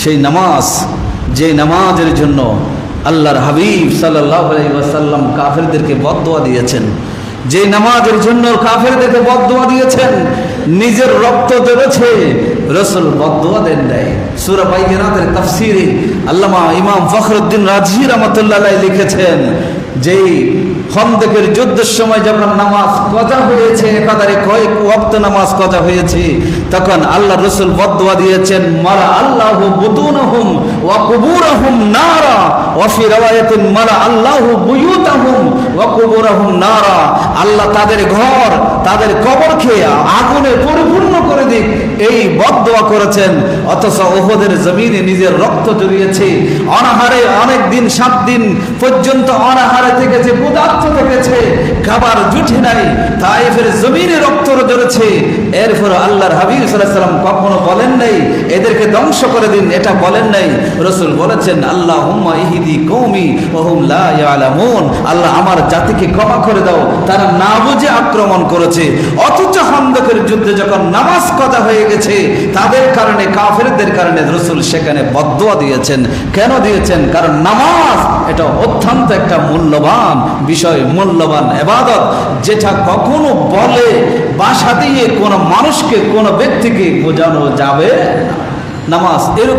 সেই নামাজ, যে নামাজের জন্য আল্লাহর হাবিব সাল্লাল্লাহু আলাইহি ওয়াসাল্লাম কাফেরদেরকে বদদোয়া দিয়েছেন, যে নামাজের জন্য কাফেরদেরকে বদদোয়া দিয়েছেন, নিজের রক্ত ঝরেছে, রাসূল বদদোয়া দেন নাই। সূরা বাইয়িনাতের তাফসীরে আল্লামা ইমাম ফখরুদ্দিন রাজি রাহমাতুল্লাহ আলাইহি লিখেছেন, যেই খন্দকের যুদ্ধের সময় যখন নামাজ কজা হয়েছে, একাধারে কয়েক ওয়াক্ত নামাজ কজা হয়েছে, তখন আল্লাহ রাসূল বদদোয়া দিয়েছেন, মালা আল্লাহু বুতুনহুম ওয়া কুবুরহুম নারা ওয়া ফি রাওয়ায়াতিন মালা আল্লাহু বুয়ুতাহুম ওয়া কুবুরহুম নারা। আল্লাহ তাদের ঘর, তাদের কবরকে আগুনে পরিপূর্ণ করে দিক, এই বদদোয়া করেছেন। অথচ উহুদের জমিনে নিজের রক্ত ঝরিয়েছে, অনাহারে অনেক দিন, 7 দিন পর্যন্ত অনাহারে থেকেছে, ক্ষুধার্ত থেকেছে, খাবার জুটে নাই, তায়েফের জমিনে রক্ত ঝরেছে। এরপর আল্লাহর হাবিব সাল্লাল্লাহু আলাইহি ওয়াসাল্লাম কখনো বলেন নাই এদেরকে ধ্বংস করে দিন, এটা বলেন নাই। রাসূল বলেছেন, আল্লাহুম্মা ইহদি কওমি ওয়া হুম লা ইয়ালামুন, আল্লাহ আমার জাতিকে ক্ষমা করে দাও, তারা না বুঝে আক্রমণ করেছে। অথচ খন্দকের যুদ্ধে যখন নামাজ কজা হয়ে গেছে, তাদের কারণে, কাফেরদের কারণে রাসূল সেখানে বদদোয়া দিয়েছেন। কেন দিয়েছেন? কারণ নামাজ এটা অত্যন্ত একটা মূল্যবান বিষয়, মূল্যবান ইবাদত, যেটা কখনো বলে ভাষা দিয়ে কোনো মানুষকে, কোনো ব্যক্তিকে বোঝানো যাবে না। নামাজ এরকম